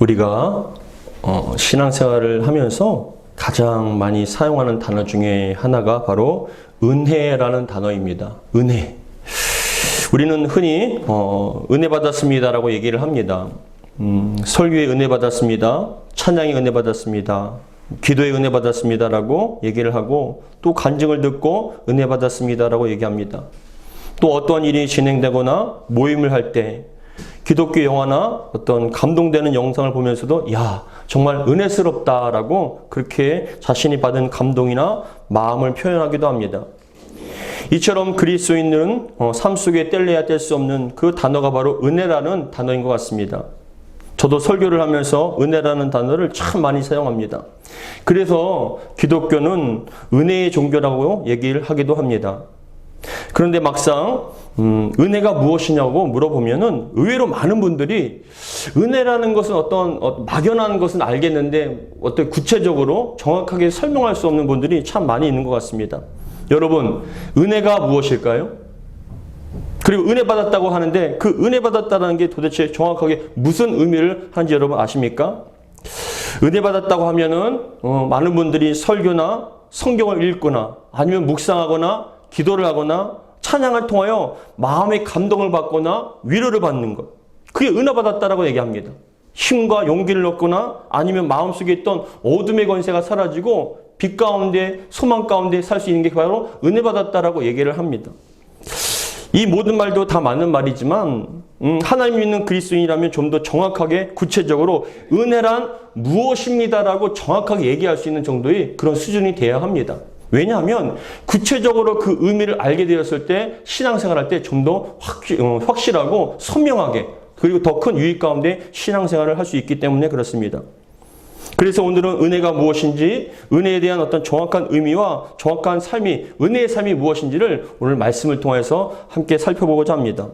우리가 신앙생활을 하면서 가장 많이 사용하는 단어 중에 하나가 바로 은혜라는 단어입니다. 은혜. 우리는 흔히 은혜 받았습니다라고 얘기를 합니다. 설교에 은혜 받았습니다. 찬양에 은혜 받았습니다. 기도에 은혜 받았습니다라고 얘기를 하고, 또 간증을 듣고 은혜 받았습니다라고 얘기합니다. 또 어떤 일이 진행되거나 모임을 할 때 기독교 영화나 어떤 감동되는 영상을 보면서도 야, 정말 은혜스럽다라고 그렇게 자신이 받은 감동이나 마음을 표현하기도 합니다. 이처럼 그리스도인들은 삶 속에 뗄래야 뗄 수 없는 그 단어가 바로 은혜라는 단어인 것 같습니다. 저도 설교를 하면서 은혜라는 단어를 참 많이 사용합니다. 그래서 기독교는 은혜의 종교라고 얘기를 하기도 합니다. 그런데 막상 은혜가 무엇이냐고 물어보면은 의외로 많은 분들이 은혜라는 것은 어떤 막연한 것은 알겠는데 어떤 구체적으로 정확하게 설명할 수 없는 분들이 참 많이 있는 것 같습니다. 여러분, 은혜가 무엇일까요? 그리고 은혜 받았다고 하는데 그 은혜 받았다는 게 도대체 정확하게 무슨 의미를 하는지 여러분 아십니까? 은혜 받았다고 하면은 많은 분들이 설교나 성경을 읽거나 아니면 묵상하거나 기도를 하거나 찬양을 통하여 마음의 감동을 받거나 위로를 받는 것. 그게 은혜 받았다라고 얘기합니다. 힘과 용기를 얻거나 아니면 마음속에 있던 어둠의 권세가 사라지고 빛 가운데 소망 가운데 살 수 있는 게 바로 은혜 받았다라고 얘기를 합니다. 이 모든 말도 다 맞는 말이지만 하나님 믿는 그리스도인이라면 좀 더 정확하게 구체적으로 은혜란 무엇입니다라고 정확하게 얘기할 수 있는 정도의 그런 수준이 돼야 합니다. 왜냐하면 구체적으로 그 의미를 알게 되었을 때 신앙생활할 때 좀 더 확실하고 선명하게 그리고 더 큰 유익 가운데 신앙생활을 할 수 있기 때문에 그렇습니다. 그래서 오늘은 은혜가 무엇인지, 은혜에 대한 어떤 정확한 의미와 정확한 삶이, 은혜의 삶이 무엇인지를 오늘 말씀을 통해서 함께 살펴보고자 합니다.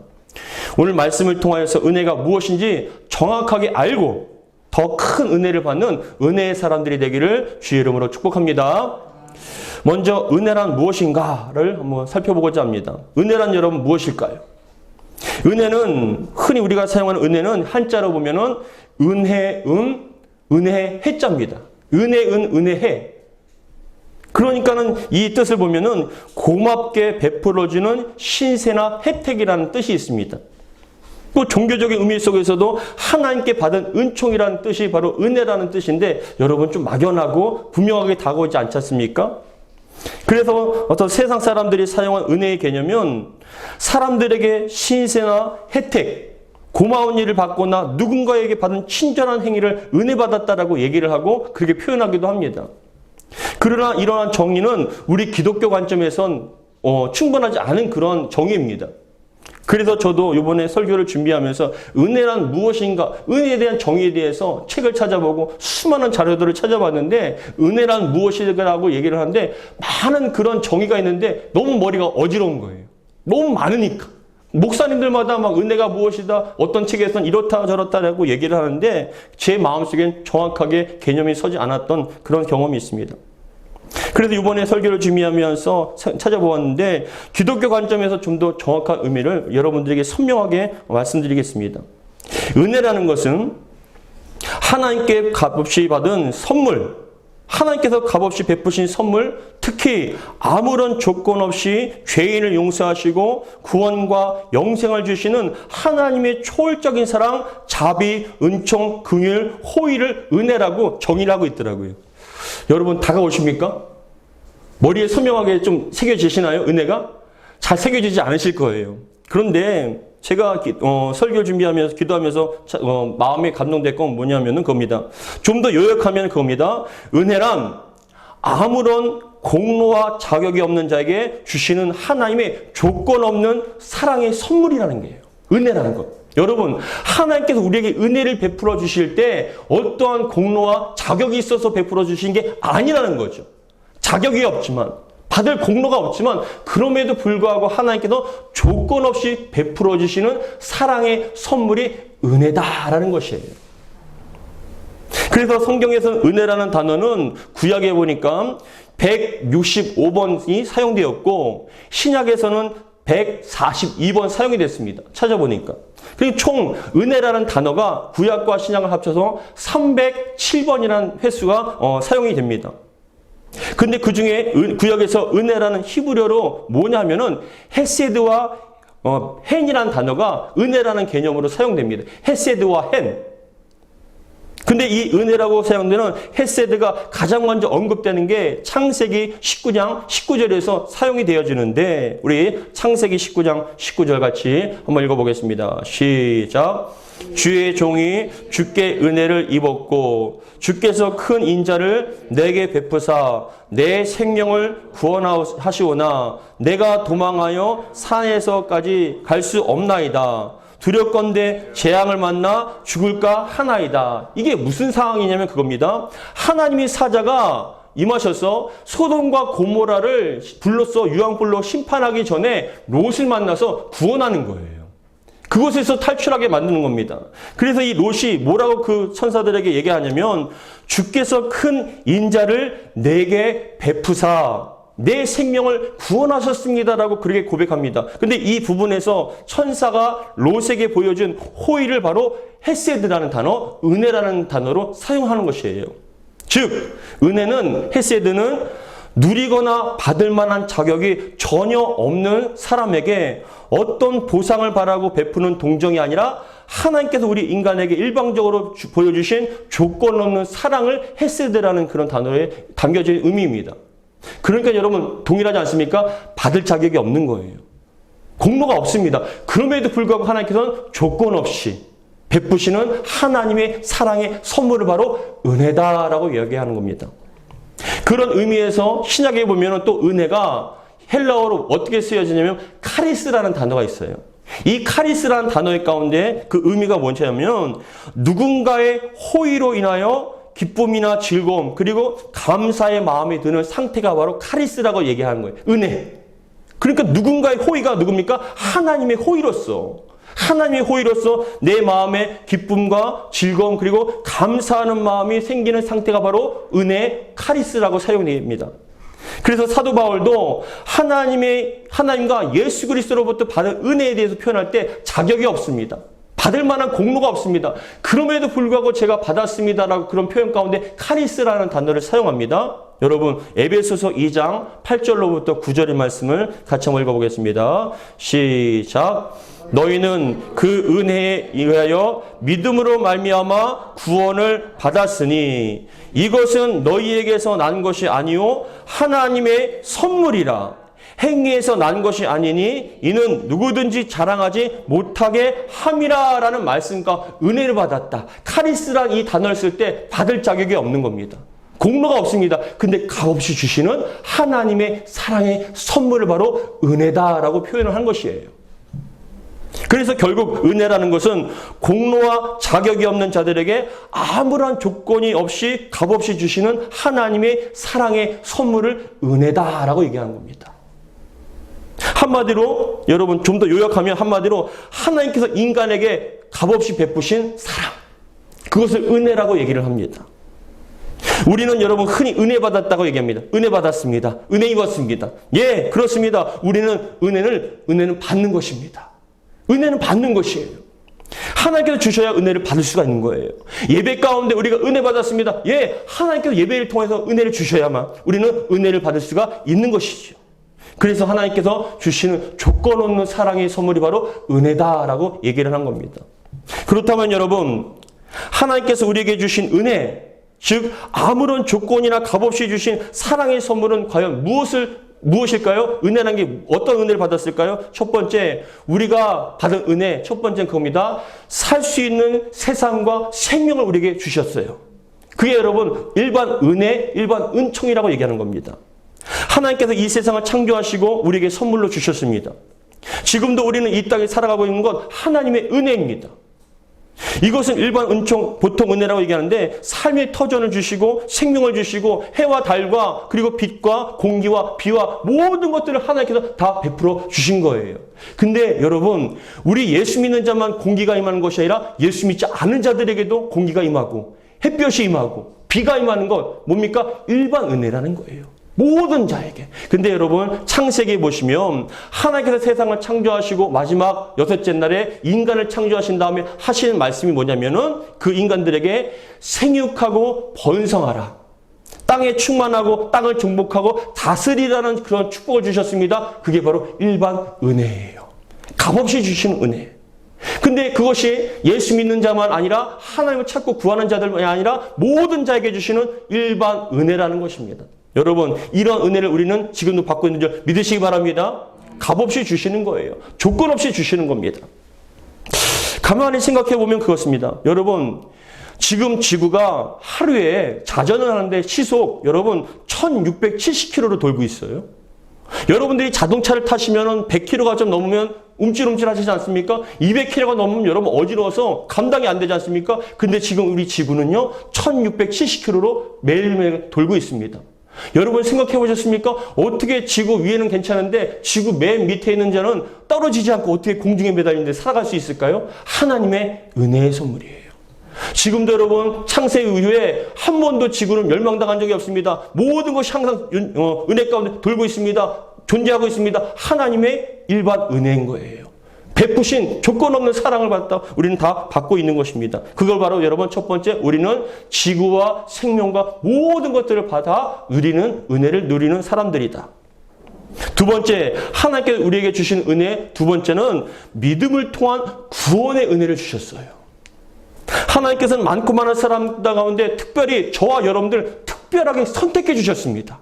오늘 말씀을 통해서 은혜가 무엇인지 정확하게 알고 더 큰 은혜를 받는 은혜의 사람들이 되기를 주의 이름으로 축복합니다. 먼저 은혜란 무엇인가를 한번 살펴보고자 합니다. 은혜란 여러분 무엇일까요? 은혜는 흔히 우리가 사용하는 은혜는 한자로 보면은 은혜 해자입니다. 은혜해. 그러니까는 이 뜻을 보면은 고맙게 베풀어주는 신세나 혜택이라는 뜻이 있습니다. 또 종교적인 의미 속에서도 하나님께 받은 은총이라는 뜻이 바로 은혜라는 뜻인데 여러분 좀 막연하고 분명하게 다가오지 않지 않습니까? 그래서 어떤 세상 사람들이 사용한 은혜의 개념은 사람들에게 신세나 혜택, 고마운 일을 받거나 누군가에게 받은 친절한 행위를 은혜 받았다라고 얘기를 하고 그렇게 표현하기도 합니다. 그러나 이러한 정의는 우리 기독교 관점에선 충분하지 않은 그런 정의입니다. 그래서 저도 이번에 설교를 준비하면서 은혜란 무엇인가, 은혜에 대한 정의에 대해서 책을 찾아보고 수많은 자료들을 찾아봤는데 은혜란 무엇이라고 얘기를 하는데 많은 그런 정의가 있는데 너무 머리가 어지러운 거예요. 너무 많으니까. 목사님들마다 막 은혜가 무엇이다, 어떤 책에서는 이렇다 저렇다라고 얘기를 하는데 제 마음속엔 정확하게 개념이 서지 않았던 그런 경험이 있습니다. 그래서 이번에 설교를 준비하면서 찾아보았는데 기독교 관점에서 좀 더 정확한 의미를 여러분들에게 선명하게 말씀드리겠습니다. 은혜라는 것은 하나님께 값없이 받은 선물, 하나님께서 값없이 베푸신 선물, 특히 아무런 조건 없이 죄인을 용서하시고 구원과 영생을 주시는 하나님의 초월적인 사랑, 자비, 은총, 긍휼, 호의를 은혜라고 정의를 하고 있더라고요. 여러분 다가오십니까? 머리에 선명하게 좀 새겨지시나요? 은혜가? 잘 새겨지지 않으실 거예요. 그런데 제가 설교 준비하면서 기도하면서 마음에 감동된 건 뭐냐면은 그겁니다. 좀 더 요약하면 그겁니다. 은혜란 아무런 공로와 자격이 없는 자에게 주시는 하나님의 조건 없는 사랑의 선물이라는 거예요. 은혜라는 것. 여러분, 하나님께서 우리에게 은혜를 베풀어 주실 때 어떠한 공로와 자격이 있어서 베풀어 주신 게 아니라는 거죠. 자격이 없지만, 받을 공로가 없지만 그럼에도 불구하고 하나님께서 조건 없이 베풀어 주시는 사랑의 선물이 은혜다라는 것이에요. 그래서 성경에서 은혜라는 단어는 구약에 보니까 165번이 사용되었고 신약에서는 142번 사용이 됐습니다. 찾아보니까. 그리고 총 은혜라는 단어가 구약과 신약을 합쳐서 307번이라는 횟수가 사용이 됩니다. 근데 그 중에 구약에서 은혜라는 히브리어로 뭐냐면은 헤세드와 헨이라는 단어가 은혜라는 개념으로 사용됩니다. 헤세드와 헨. 근데 이 은혜라고 사용되는 헤세드가 가장 먼저 언급되는 게 창세기 19장 19절에서 사용이 되어지는데 우리 창세기 19장 19절 같이 한번 읽어보겠습니다. 시작. 주의 종이 주께 은혜를 입었고 주께서 큰 인자를 내게 베푸사 내 생명을 구원하시오나 내가 도망하여 산에서까지 갈 수 없나이다. 두렵건대 재앙을 만나 죽을까 하나이다. 이게 무슨 상황이냐면 그겁니다. 하나님의 사자가 임하셔서 소돔과 고모라를 불로써 유황불로 심판하기 전에 롯을 만나서 구원하는 거예요. 그곳에서 탈출하게 만드는 겁니다. 그래서 이 롯이 뭐라고 그 천사들에게 얘기하냐면 주께서 큰 인자를 내게 베푸사 내 생명을 구원하셨습니다라고 그렇게 고백합니다. 근데 이 부분에서 천사가 롯에게 보여준 호의를 바로 헤세드라는 단어, 은혜라는 단어로 사용하는 것이에요. 즉, 은혜는, 헤세드는 누리거나 받을 만한 자격이 전혀 없는 사람에게 어떤 보상을 바라고 베푸는 동정이 아니라 하나님께서 우리 인간에게 일방적으로 보여주신 조건 없는 사랑을 헤세드라는 그런 단어에 담겨진 의미입니다. 그러니까 여러분 동일하지 않습니까? 받을 자격이 없는 거예요. 공로가 없습니다. 그럼에도 불구하고 하나님께서는 조건 없이 베푸시는 하나님의 사랑의 선물을 바로 은혜다라고 이야기하는 겁니다. 그런 의미에서 신약에 보면 또 은혜가 헬라어로 어떻게 쓰여지냐면 카리스라는 단어가 있어요. 이 카리스라는 단어의 가운데 그 의미가 뭐냐면 누군가의 호의로 인하여 기쁨이나 즐거움 그리고 감사의 마음이 드는 상태가 바로 카리스라고 얘기하는 거예요. 은혜. 그러니까 누군가의 호의가 누굽니까? 하나님의 호의로서. 하나님의 호의로서 내 마음에 기쁨과 즐거움 그리고 감사하는 마음이 생기는 상태가 바로 은혜, 카리스라고 사용됩니다. 그래서 사도 바울도 하나님과 예수 그리스도로부터 받은 은혜에 대해서 표현할 때 자격이 없습니다. 받을 만한 공로가 없습니다. 그럼에도 불구하고 제가 받았습니다라고 그런 표현 가운데 카리스라는 단어를 사용합니다. 여러분 에베소서 2장 8절로부터 9절의 말씀을 같이 한번 읽어보겠습니다. 시작. 너희는 그 은혜에 의하여 믿음으로 말미암아 구원을 받았으니 이것은 너희에게서 난 것이 아니요 하나님의 선물이라. 행위에서 난 것이 아니니 이는 누구든지 자랑하지 못하게 함이라라는 말씀과 은혜를 받았다. 카리스란 이 단어를 쓸 때 받을 자격이 없는 겁니다. 공로가 없습니다. 근데 값없이 주시는 하나님의 사랑의 선물을 바로 은혜다라고 표현을 한 것이에요. 그래서 결국 은혜라는 것은 공로와 자격이 없는 자들에게 아무런 조건이 없이 값없이 주시는 하나님의 사랑의 선물을 은혜다라고 얘기하는 겁니다. 한마디로 여러분 좀 더 요약하면 한마디로 하나님께서 인간에게 값없이 베푸신 사랑 그것을 은혜라고 얘기를 합니다. 우리는 여러분 흔히 은혜 받았다고 얘기합니다. 은혜 받았습니다. 은혜 입었습니다. 예, 그렇습니다. 우리는 은혜는 받는 것입니다. 은혜는 받는 것이에요. 하나님께서 주셔야 은혜를 받을 수가 있는 거예요. 예배 가운데 우리가 은혜 받았습니다. 예, 하나님께서 예배를 통해서 은혜를 주셔야만 우리는 은혜를 받을 수가 있는 것이죠. 그래서 하나님께서 주시는 조건 없는 사랑의 선물이 바로 은혜다라고 얘기를 한 겁니다. 그렇다면 여러분, 하나님께서 우리에게 주신 은혜, 즉 아무런 조건이나 값없이 주신 사랑의 선물은 과연 무엇일까요? 은혜라는 게 어떤 은혜를 받았을까요? 첫 번째, 우리가 받은 은혜, 첫 번째는 그겁니다. 살 수 있는 세상과 생명을 우리에게 주셨어요. 그게 여러분 일반 은혜, 일반 은총이라고 얘기하는 겁니다. 하나님께서 이 세상을 창조하시고 우리에게 선물로 주셨습니다. 지금도 우리는 이 땅에 살아가고 있는 건 하나님의 은혜입니다. 이것은 일반 은총, 보통 은혜라고 얘기하는데 삶의 터전을 주시고 생명을 주시고 해와 달과 그리고 빛과 공기와 비와 모든 것들을 하나님께서 다 베풀어 주신 거예요. 근데 여러분, 우리 예수 믿는 자만 공기가 임하는 것이 아니라 예수 믿지 않은 자들에게도 공기가 임하고 햇볕이 임하고 비가 임하는 것 뭡니까? 일반 은혜라는 거예요. 모든 자에게. 근데 여러분 창세기에 보시면 하나님께서 세상을 창조하시고 마지막 여섯째 날에 인간을 창조하신 다음에 하시는 말씀이 뭐냐면은 그 인간들에게 생육하고 번성하라. 땅에 충만하고 땅을 정복하고 다스리라는 그런 축복을 주셨습니다. 그게 바로 일반 은혜예요. 값없이 주신 은혜. 근데 그것이 예수 믿는 자만 아니라 하나님을 찾고 구하는 자들만이 아니라 모든 자에게 주시는 일반 은혜라는 것입니다. 여러분 이런 은혜를 우리는 지금도 받고 있는 줄 믿으시기 바랍니다. 값없이 주시는 거예요. 조건 없이 주시는 겁니다. 가만히 생각해 보면 그렇습니다. 여러분 지금 지구가 하루에 자전을 하는데 시속 여러분 1670km로 돌고 있어요. 여러분들이 자동차를 타시면 100km가 좀 넘으면 움찔움찔 하시지 않습니까? 200km가 넘으면 여러분 어지러워서 감당이 안 되지 않습니까? 근데 지금 우리 지구는요 1670km로 매일매일 돌고 있습니다. 여러분 생각해 보셨습니까? 어떻게 지구 위에는 괜찮은데 지구 맨 밑에 있는 자는 떨어지지 않고 어떻게 공중에 매달리는데 살아갈 수 있을까요? 하나님의 은혜의 선물이에요. 지금도 여러분 창세 이후에 한 번도 지구는 멸망당한 적이 없습니다. 모든 것이 항상 은혜 가운데 돌고 있습니다. 존재하고 있습니다. 하나님의 일반 은혜인 거예요. 베푸신 조건 없는 사랑을 받다 우리는 다 받고 있는 것입니다. 그걸 바로 여러분 첫 번째 우리는 지구와 생명과 모든 것들을 받아 누리는 은혜를 누리는 사람들이다. 두 번째 하나님께서 우리에게 주신 은혜 두 번째는 믿음을 통한 구원의 은혜를 주셨어요. 하나님께서는 많고 많은 사람들 가운데 특별히 저와 여러분들 특별하게 선택해 주셨습니다.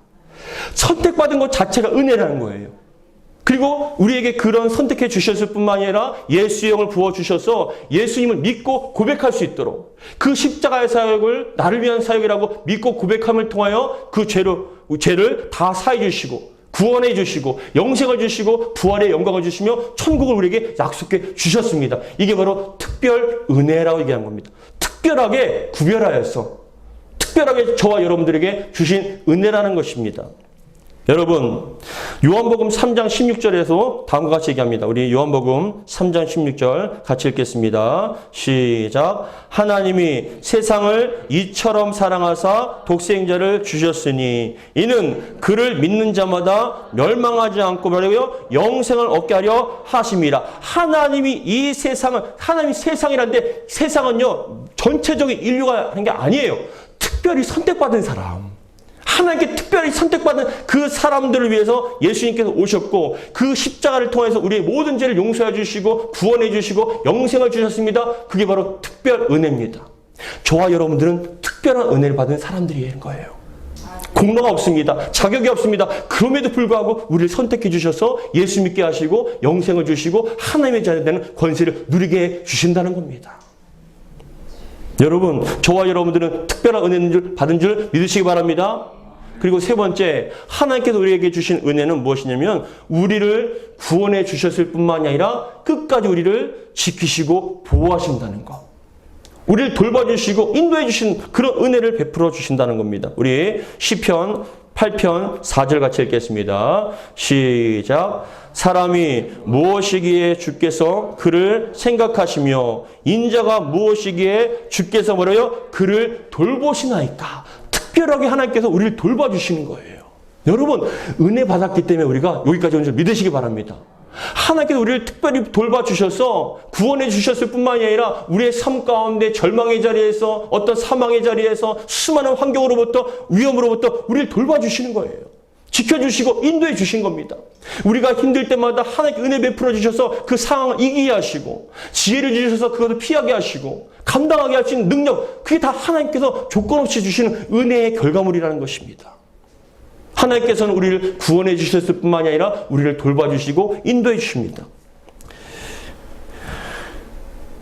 선택받은 것 자체가 은혜라는 거예요. 그리고 우리에게 그런 선택해 주셨을 뿐만 아니라 예수의 영을 부어주셔서 예수님을 믿고 고백할 수 있도록 그 십자가의 사역을 나를 위한 사역이라고 믿고 고백함을 통하여 그 죄를 다 사해 주시고 구원해 주시고 영생을 주시고 부활의 영광을 주시며 천국을 우리에게 약속해 주셨습니다. 이게 바로 특별 은혜라고 얘기한 겁니다. 특별하게 구별하여서 특별하게 저와 여러분들에게 주신 은혜라는 것입니다. 여러분 요한복음 3장 16절에서 다음과 같이 얘기합니다. 우리 요한복음 3장 16절 같이 읽겠습니다. 시작. 하나님이 세상을 이처럼 사랑하사 독생자를 주셨으니 이는 그를 믿는 자마다 멸망하지 않고 말하여 영생을 얻게 하려 하심이라. 하나님이 이 세상을 하나님이 세상이란데 세상은요 전체적인 인류가 하는 게 아니에요. 특별히 선택받은 사람. 하나님께 특별히 선택받은 그 사람들을 위해서 예수님께서 오셨고 그 십자가를 통해서 우리의 모든 죄를 용서해 주시고 구원해 주시고 영생을 주셨습니다. 그게 바로 특별 은혜입니다. 저와 여러분들은 특별한 은혜를 받은 사람들인 거예요. 공로가 없습니다. 자격이 없습니다. 그럼에도 불구하고 우리를 선택해 주셔서 예수 믿게 하시고 영생을 주시고 하나님의 자녀 되는 권세를 누리게 해 주신다는 겁니다. 여러분 저와 여러분들은 특별한 은혜를 받은 줄 믿으시기 바랍니다. 그리고 세 번째 하나님께서 우리에게 주신 은혜는 무엇이냐면 우리를 구원해 주셨을 뿐만이 아니라 끝까지 우리를 지키시고 보호하신다는 것. 우리를 돌봐주시고 인도해 주신 그런 은혜를 베풀어 주신다는 겁니다. 우리 시편 8편 4절 같이 읽겠습니다. 시작. 사람이 무엇이기에 주께서 그를 생각하시며 인자가 무엇이기에 주께서 뭐래요? 그를 돌보시나이까. 특별하게 하나님께서 우리를 돌봐주시는 거예요. 여러분 은혜 받았기 때문에 우리가 여기까지 온 줄 믿으시기 바랍니다. 하나님께서 우리를 특별히 돌봐주셔서 구원해 주셨을 뿐만이 아니라 우리의 삶 가운데 절망의 자리에서 어떤 사망의 자리에서 수많은 환경으로부터 위험으로부터 우리를 돌봐주시는 거예요. 지켜주시고 인도해 주신 겁니다. 우리가 힘들 때마다 하나님께 은혜 베풀어 주셔서 그 상황을 이기게 하시고 지혜를 주셔서 그것을 피하게 하시고 감당하게 할 수 있는 능력, 그게 다 하나님께서 조건 없이 주시는 은혜의 결과물이라는 것입니다. 하나님께서는 우리를 구원해 주셨을 뿐만이 아니라 우리를 돌봐주시고 인도해 주십니다.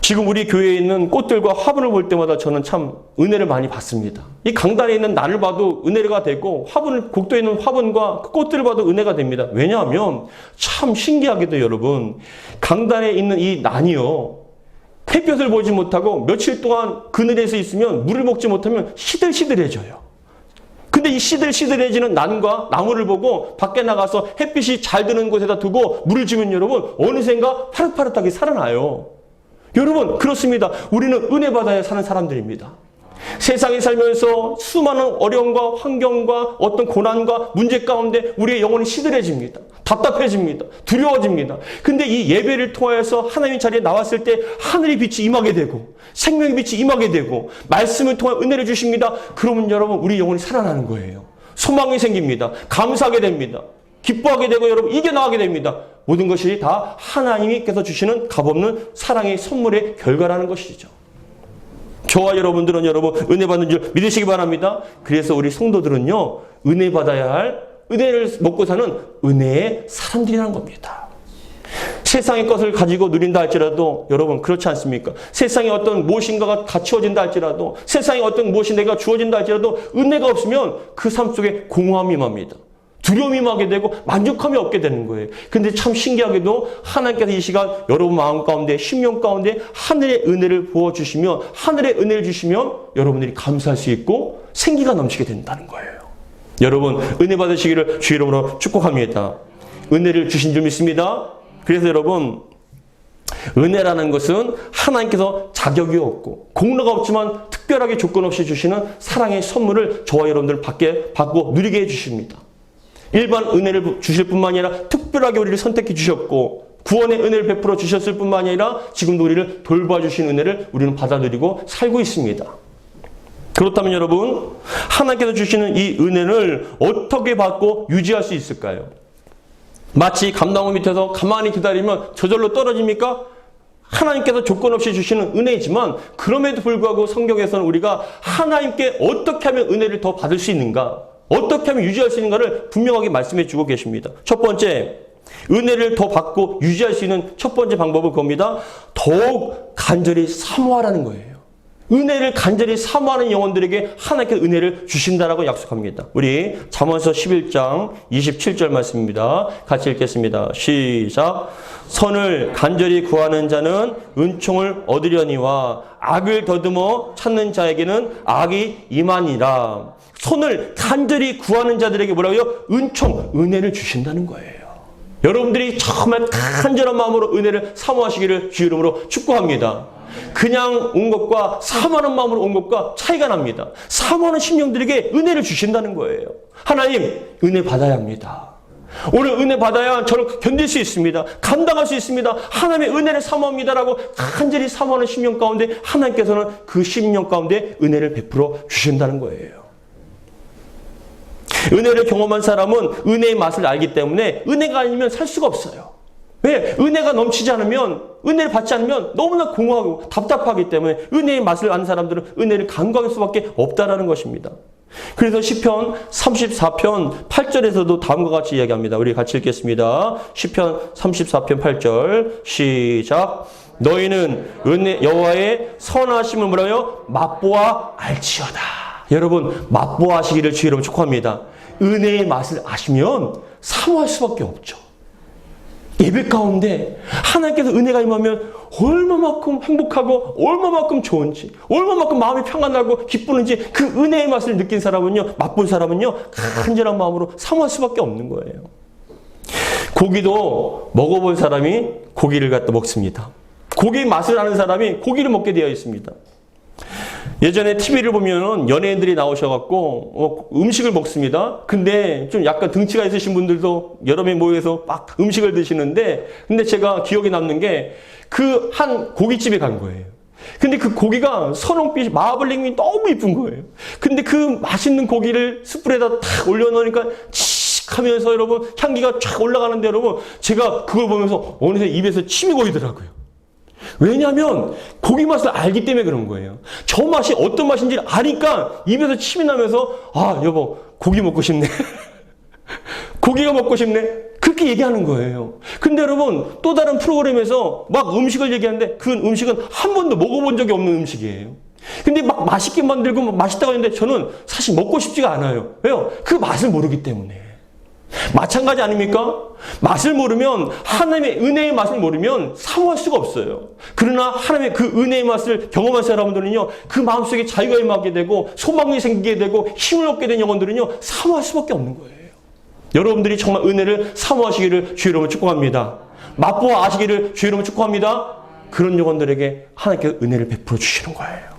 지금 우리 교회에 있는 꽃들과 화분을 볼 때마다 저는 참 은혜를 많이 받습니다. 이 강단에 있는 나를 봐도 은혜가 되고 곡도에 있는 화분과 그 꽃들을 봐도 은혜가 됩니다. 왜냐하면 참 신기하게도 여러분 강단에 있는 이 난이요 햇볕을 보지 못하고 며칠 동안 그늘에서 있으면 물을 먹지 못하면 시들시들해져요. 근데 이 시들시들해지는 난과 나무를 보고 밖에 나가서 햇빛이 잘 드는 곳에다 두고 물을 주면 여러분 어느샌가 파릇파릇하게 살아나요. 여러분 그렇습니다. 우리는 은혜 받아야 사는 사람들입니다. 세상에 살면서 수많은 어려움과 환경과 어떤 고난과 문제 가운데 우리의 영혼이 시들해집니다. 답답해집니다. 두려워집니다. 근데 이 예배를 통하여서 하나님 자리에 나왔을 때 하늘의 빛이 임하게 되고 생명의 빛이 임하게 되고 말씀을 통해 은혜를 주십니다. 그러면 여러분 우리 영혼이 살아나는 거예요. 소망이 생깁니다. 감사하게 됩니다. 기뻐하게 되고 여러분 이겨나가게 됩니다. 모든 것이 다 하나님께서 주시는 값없는 사랑의 선물의 결과라는 것이죠. 저와 여러분들은 여러분 은혜 받는 줄 믿으시기 바랍니다. 그래서 우리 성도들은요 은혜 받아야 할 은혜를 먹고 사는 은혜의 사람들이라는 겁니다. 세상의 것을 가지고 누린다 할지라도 여러분 그렇지 않습니까? 세상에 어떤 무엇인가가 갖추어진다 할지라도 세상에 어떤 무엇이 내가 주어진다 할지라도 은혜가 없으면 그 삶 속에 공허함이 임합니다. 두려움이 임하게 되고 만족함이 없게 되는 거예요. 근데 참 신기하게도 하나님께서 이 시간 여러분 마음 가운데 심령 가운데 하늘의 은혜를 부어주시며 하늘의 은혜를 주시면 여러분들이 감사할 수 있고 생기가 넘치게 된다는 거예요. 여러분 은혜 받으시기를 주 이름으로 축복합니다. 은혜를 주신 줄 믿습니다. 그래서 여러분 은혜라는 것은 하나님께서 자격이 없고 공로가 없지만 특별하게 조건 없이 주시는 사랑의 선물을 저와 여러분들 받고 누리게 해주십니다. 일반 은혜를 주실 뿐만 아니라 특별하게 우리를 선택해 주셨고 구원의 은혜를 베풀어 주셨을 뿐만 아니라 지금도 우리를 돌봐주신 은혜를 우리는 받아들이고 살고 있습니다. 그렇다면 여러분 하나님께서 주시는 이 은혜를 어떻게 받고 유지할 수 있을까요? 마치 감나무 밑에서 가만히 기다리면 저절로 떨어집니까? 하나님께서 조건 없이 주시는 은혜이지만 그럼에도 불구하고 성경에서는 우리가 하나님께 어떻게 하면 은혜를 더 받을 수 있는가? 어떻게 하면 유지할 수 있는가를 분명하게 말씀해 주고 계십니다. 첫 번째, 은혜를 더 받고 유지할 수 있는 첫 번째 방법은 그겁니다. 더욱 간절히 사모하라는 거예요. 은혜를 간절히 사모하는 영혼들에게 하나님께서 은혜를 주신다라고 약속합니다. 우리 잠언서 11장 27절 말씀입니다. 같이 읽겠습니다. 시작. 선을 간절히 구하는 자는 은총을 얻으려니와 악을 더듬어 찾는 자에게는 악이 임하니라. 손을 간절히 구하는 자들에게 뭐라고요? 은총, 은혜를 주신다는 거예요. 여러분들이 정말 간절한 마음으로 은혜를 사모하시기를 주 이름으로 축복합니다. 그냥 온 것과 사모하는 마음으로 온 것과 차이가 납니다. 사모하는 심령들에게 은혜를 주신다는 거예요. 하나님, 은혜 받아야 합니다. 오늘 은혜 받아야 저를 견딜 수 있습니다. 감당할 수 있습니다. 하나님의 은혜를 사모합니다라고 간절히 사모하는 심령 가운데 하나님께서는 그 심령 가운데 은혜를 베풀어 주신다는 거예요. 은혜를 경험한 사람은 은혜의 맛을 알기 때문에 은혜가 아니면 살 수가 없어요. 왜? 은혜가 넘치지 않으면, 은혜를 받지 않으면 너무나 공허하고 답답하기 때문에 은혜의 맛을 아는 사람들은 은혜를 간과할 수밖에 없다라는 것입니다. 그래서 시편 34편 8절에서도 다음과 같이 이야기합니다. 우리 같이 읽겠습니다. 시편 34편 8절 시작. 너희는 은혜 여호와의 선하심을 뭐라요? 맛보아 알지어다. 여러분 맛보아하시기를 주 이름으로 축복합니다. 은혜의 맛을 아시면 사모할 수밖에 없죠. 예배 가운데 하나님께서 은혜가 임하면 얼마만큼 행복하고 얼마만큼 좋은지 얼마만큼 마음이 평안하고 기쁘는지 그 은혜의 맛을 느낀 사람은요, 맛본 사람은요 간절한 마음으로 사모할 수밖에 없는 거예요. 고기도 먹어본 사람이 고기를 갖다 먹습니다. 고기의 맛을 아는 사람이 고기를 먹게 되어 있습니다. 예전에 TV를 보면은 연예인들이 나오셔갖고 음식을 먹습니다. 근데 좀 약간 등치가 있으신 분들도 여러 명 모여서 막 음식을 드시는데, 근데 제가 기억에 남는 게 그 한 고깃집에 간 거예요. 근데 그 고기가 선홍빛 마블링이 너무 이쁜 거예요. 근데 그 맛있는 고기를 숯불에다 탁 올려놓으니까 칙 하면서 여러분 향기가 쫙 올라가는데 여러분 제가 그걸 보면서 어느새 입에서 침이 고이더라고요. 왜냐하면 고기 맛을 알기 때문에 그런 거예요. 저 맛이 어떤 맛인지 아니까 입에서 침이 나면서 아 여보 고기 먹고 싶네. 고기가 먹고 싶네. 그렇게 얘기하는 거예요. 근데 여러분 또 다른 프로그램에서 막 음식을 얘기하는데 그 음식은 한 번도 먹어본 적이 없는 음식이에요. 근데 막 맛있게 만들고 막 맛있다고 하는데 저는 사실 먹고 싶지가 않아요. 왜요? 그 맛을 모르기 때문에. 마찬가지 아닙니까? 맛을 모르면 하나님의 은혜의 맛을 모르면 사모할 수가 없어요. 그러나 하나님의 그 은혜의 맛을 경험한 사람들은요 그 마음속에 자유가 임하게 되고 소망이 생기게 되고 힘을 얻게 된 영혼들은요 사모할 수밖에 없는 거예요. 여러분들이 정말 은혜를 사모하시기를 주 이름으로 축복합니다. 맛보아 아시기를 주 이름으로 축복합니다. 그런 영혼들에게 하나님께서 은혜를 베풀어 주시는 거예요.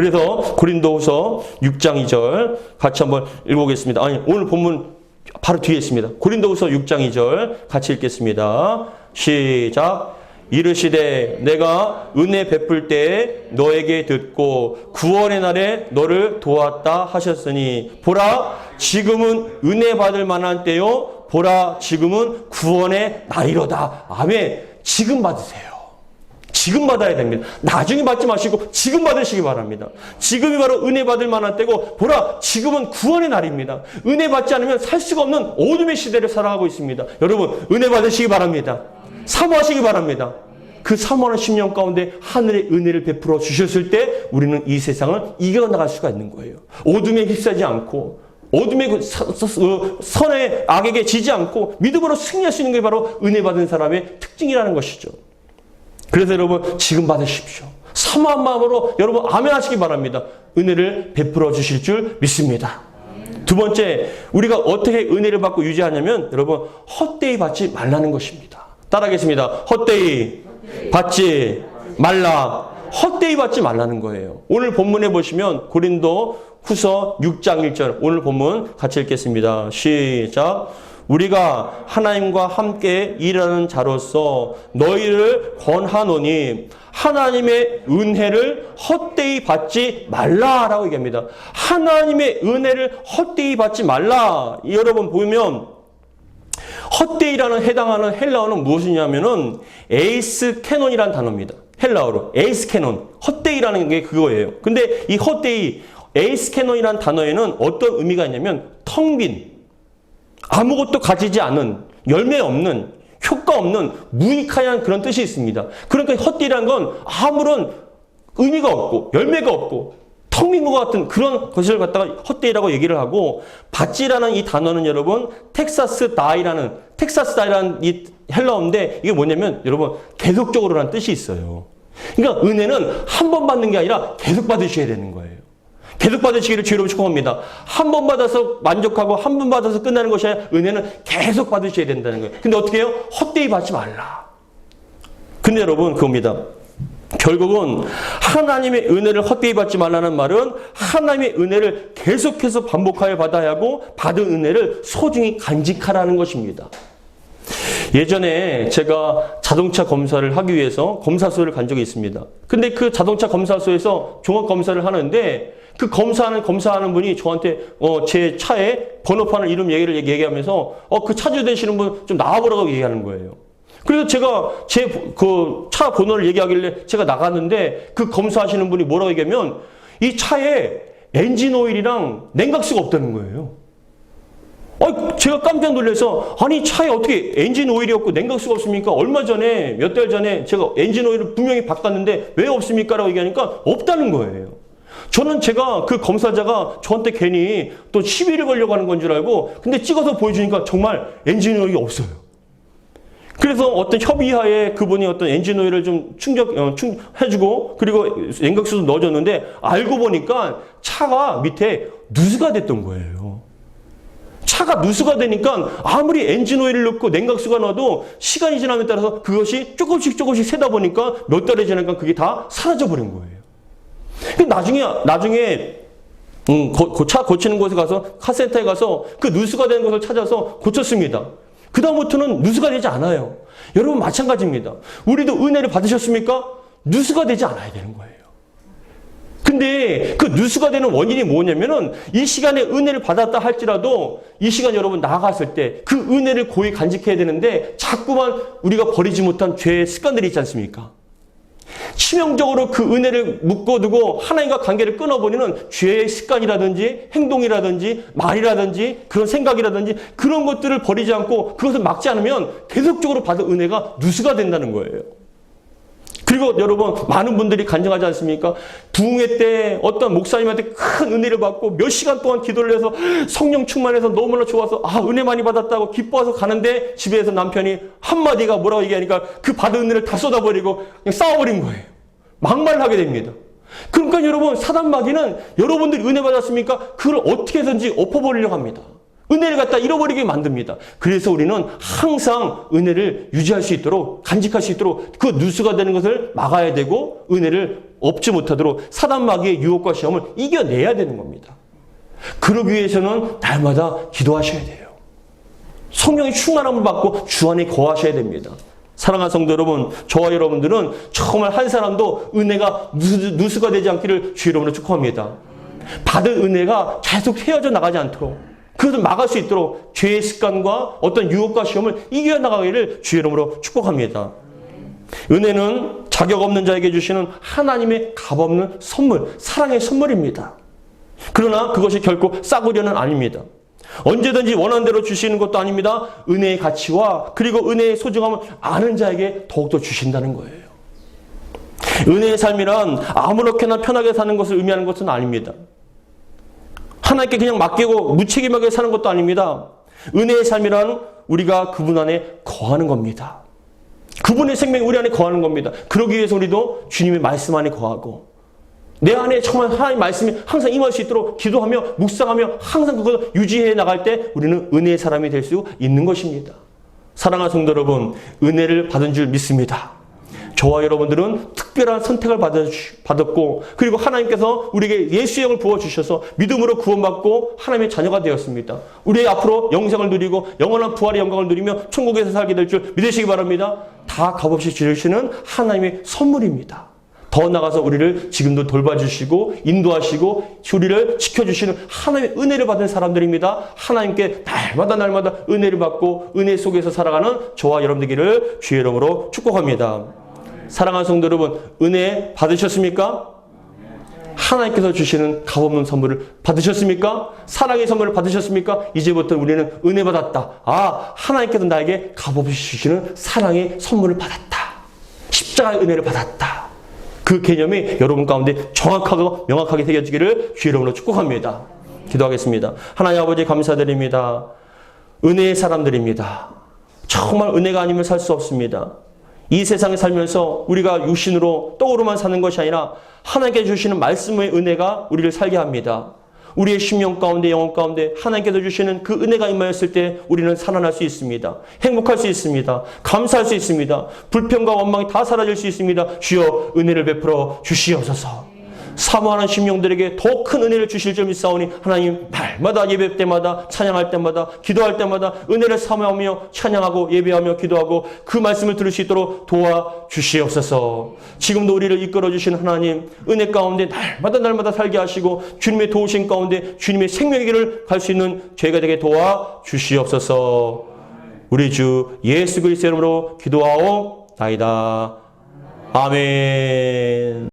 그래서 고린도후서 6장 2절 같이 한번 읽어보겠습니다. 아니, 오늘 본문 바로 뒤에 있습니다. 고린도후서 6장 2절 같이 읽겠습니다. 시작. 이르시되 내가 은혜 베풀 때에 너에게 듣고 구원의 날에 너를 도왔다 하셨으니 보라 지금은 은혜 받을 만한 때요 보라 지금은 구원의 날이로다. 아멘. 지금 받으세요. 지금 받아야 됩니다. 나중에 받지 마시고 지금 받으시기 바랍니다. 지금이 바로 은혜 받을 만한 때고 보라 지금은 구원의 날입니다. 은혜 받지 않으면 살 수가 없는 어둠의 시대를 살아가고 있습니다. 여러분 은혜 받으시기 바랍니다. 사모하시기 바랍니다. 그 사모하는 심령 가운데 하늘의 은혜를 베풀어 주셨을 때 우리는 이 세상을 이겨나갈 수가 있는 거예요. 어둠에 휩싸지 않고 어둠의 선의 악에게 지지 않고 믿음으로 승리할 수 있는 게 바로 은혜 받은 사람의 특징이라는 것이죠. 그래서 여러분 지금 받으십시오. 사모한 마음으로 여러분 아멘 하시기 바랍니다. 은혜를 베풀어 주실 줄 믿습니다. 두 번째, 우리가 어떻게 은혜를 받고 유지하냐면 여러분 헛되이 받지 말라는 것입니다. 따라하겠습니다. 헛되이 받지 말라. 헛되이 받지 말라는 거예요. 오늘 본문에 보시면 고린도 후서 6장 1절 오늘 본문 같이 읽겠습니다. 시작. 우리가 하나님과 함께 일하는 자로서 너희를 권하노니 하나님의 은혜를 헛되이 받지 말라라고 얘기합니다. 하나님의 은혜를 헛되이 받지 말라. 여러분 보면 헛되이라는 해당하는 헬라어는 무엇이냐면은 에이스 캐논이라는 단어입니다. 헬라어로 에이스 캐논. 헛되이라는 게 그거예요. 근데 이 헛되이 에이스 캐논이라는 단어에는 어떤 의미가 있냐면 텅 빈 아무것도 가지지 않은 열매 없는 효과 없는 무익한 그런 뜻이 있습니다. 그러니까 헛되이라는 건 아무런 의미가 없고 열매가 없고 텅 빈 것 같은 그런 것을 갖다가 헛되이라고 얘기를 하고 받지라는 이 단어는 여러분 텍사스 다이라는 이 헬라어인데 이게 뭐냐면 여러분 계속적으로라는 뜻이 있어요. 그러니까 은혜는 한 번 받는 게 아니라 계속 받으셔야 되는 거예요. 계속 받으시기를 주의로 축복합니다. 한 번 받아서 만족하고 한 번 받아서 끝나는 것이 아니라 은혜는 계속 받으셔야 된다는 거예요. 근데 어떻게 해요? 헛되이 받지 말라. 근데 여러분 그겁니다. 결국은 하나님의 은혜를 헛되이 받지 말라는 말은 하나님의 은혜를 계속해서 반복하여 받아야 하고 받은 은혜를 소중히 간직하라는 것입니다. 예전에 제가 자동차 검사를 하기 위해서 검사소를 간 적이 있습니다. 근데 그 자동차 검사소에서 종합검사를 하는데 그 검사하는 분이 저한테 제 차에 번호판을 이름 얘기하면서 그 차주 되시는 분 좀 나와보라고 얘기하는 거예요. 그래서 제가 제 그 차 번호를 얘기하길래 제가 나갔는데 그 검사하시는 분이 뭐라고 얘기하면 이 차에 엔진 오일이랑 냉각수가 없다는 거예요. 제가 깜짝 놀라서 아니 차에 어떻게 엔진 오일이 없고 냉각수가 없습니까? 얼마 전에 몇 달 전에 제가 엔진 오일을 분명히 바꿨는데 왜 없습니까? 라고 얘기하니까 없다는 거예요. 저는 제가 그 검사자가 저한테 괜히 또 시비를 걸려고 하는 건 줄 알고 근데 찍어서 보여주니까 정말 엔진 오일이 없어요. 그래서 어떤 협의하에 그분이 어떤 엔진 오일을 좀 해주고 그리고 냉각수도 넣어줬는데 알고 보니까 차가 밑에 누수가 됐던 거예요. 차가 누수가 되니까 아무리 엔진 오일을 넣고 냉각수가 넣어도 시간이 지남에 따라서 그것이 조금씩 새다 보니까 몇 달이 지나니까 그게 다 사라져 버린 거예요. 나중에 그 차 고치는 곳에 가서 카센터에 가서 그 누수가 된 것을 찾아서 고쳤습니다. 그 다음부터는 누수가 되지 않아요. 여러분 마찬가지입니다. 우리도 은혜를 받으셨습니까? 누수가 되지 않아야 되는 거예요. 근데 그 누수가 되는 원인이 뭐냐면은 이 시간에 은혜를 받았다 할지라도 이 시간 여러분 나아갔을 때 그 은혜를 고이 간직해야 되는데 자꾸만 우리가 버리지 못한 죄의 습관들이 있지 않습니까? 치명적으로 그 은혜를 묶어두고 하나님과 관계를 끊어버리는 죄의 습관이라든지 행동이라든지 말이라든지 그런 생각이라든지 그런 것들을 버리지 않고 그것을 막지 않으면 계속적으로 받은 은혜가 누수가 된다는 거예요. 그리고 여러분 많은 분들이 간증하지 않습니까? 부흥회 때 어떤 목사님한테 큰 은혜를 받고 몇 시간 동안 기도를 해서 성령 충만해서 너무나 좋아서 은혜 많이 받았다고 기뻐서 가는데 집에서 남편이 한마디가 뭐라고 얘기하니까 그 받은 은혜를 다 쏟아버리고 그냥 싸워버린 거예요. 막말을 하게 됩니다. 그러니까 여러분 사단 마귀는 여러분들이 은혜 받았습니까? 그걸 어떻게 해서든지 엎어버리려고 합니다. 은혜를 갖다 잃어버리게 만듭니다. 그래서 우리는 항상 은혜를 유지할 수 있도록 간직할 수 있도록 그 누수가 되는 것을 막아야 되고 은혜를 없지 못하도록 사단 마귀의 유혹과 시험을 이겨내야 되는 겁니다. 그러기 위해서는 날마다 기도하셔야 돼요. 성령의 충만함을 받고 주 안에 거하셔야 됩니다. 사랑하는 성도 여러분, 저와 여러분들은 정말 한 사람도 은혜가 누수가 되지 않기를 주 이름으로 축복합니다. 받은 은혜가 계속 헤어져 나가지 않도록, 그것을 막을 수 있도록 죄의 습관과 어떤 유혹과 시험을 이겨나가기를 주 이름으로 축복합니다. 은혜는 자격 없는 자에게 주시는 하나님의 값없는 선물, 사랑의 선물입니다. 그러나 그것이 결코 싸구려는 아닙니다. 언제든지 원하는 대로 주시는 것도 아닙니다. 은혜의 가치와 그리고 은혜의 소중함을 아는 자에게 더욱더 주신다는 거예요. 은혜의 삶이란 아무렇게나 편하게 사는 것을 의미하는 것은 아닙니다. 하나님께 그냥 맡기고 무책임하게 사는 것도 아닙니다. 은혜의 삶이란 우리가 그분 안에 거하는 겁니다. 그분의 생명이 우리 안에 거하는 겁니다. 그러기 위해서 우리도 주님의 말씀 안에 거하고 내 안에 정말 하나님의 말씀이 항상 임할 수 있도록 기도하며 묵상하며 항상 그것을 유지해 나갈 때 우리는 은혜의 사람이 될 수 있는 것입니다. 사랑하는 성도 여러분, 은혜를 받은 줄 믿습니다. 저와 여러분들은 특별한 선택을 받았고 그리고 하나님께서 우리에게 예수의 영을 부어주셔서 믿음으로 구원받고 하나님의 자녀가 되었습니다. 우리 앞으로 영생을 누리고 영원한 부활의 영광을 누리며 천국에서 살게 될 줄 믿으시기 바랍니다. 다 값없이 주시는 하나님의 선물입니다. 더 나아가서 우리를 지금도 돌봐주시고 인도하시고 우리를 지켜주시는 하나님의 은혜를 받은 사람들입니다. 하나님께 날마다 은혜를 받고 은혜 속에서 살아가는 저와 여러분 되기를 주의 이름으로 축복합니다. 사랑하는 성도 여러분, 은혜 받으셨습니까? 하나님께서 주시는 값없는 선물을 받으셨습니까? 사랑의 선물을 받으셨습니까? 이제부터 우리는 은혜 받았다. 하나님께서 나에게 값없이 주시는 사랑의 선물을 받았다. 십자가의 은혜를 받았다. 그 개념이 여러분 가운데 정확하고 명확하게 새겨지기를 주의 이름으로 축복합니다. 기도하겠습니다. 하나님 아버지 감사드립니다. 은혜의 사람들입니다. 정말 은혜가 아니면 살 수 없습니다. 이 세상에 살면서 우리가 육신으로 떡으로만 사는 것이 아니라 하나님께 주시는 말씀의 은혜가 우리를 살게 합니다. 우리의 심령 가운데 영혼 가운데 하나님께서 주시는 그 은혜가 임하였을 때 우리는 살아날 수 있습니다. 행복할 수 있습니다. 감사할 수 있습니다. 불평과 원망이 다 사라질 수 있습니다. 주여 은혜를 베풀어 주시옵소서. 사모하는 심령들에게 더 큰 은혜를 주실 줄 믿사오니 하나님 날마다 예배 때마다 찬양할 때마다 기도할 때마다 은혜를 사모하며 찬양하고 예배하며 기도하고 그 말씀을 들을 수 있도록 도와주시옵소서. 지금도 우리를 이끌어 주신 하나님 은혜 가운데 날마다 살게 하시고 주님의 도우심 가운데 주님의 생명의 길을 갈 수 있는 저희가 되게 도와주시옵소서. 우리 주 예수 그리스도의 이름으로 기도하옵나이다. 아멘.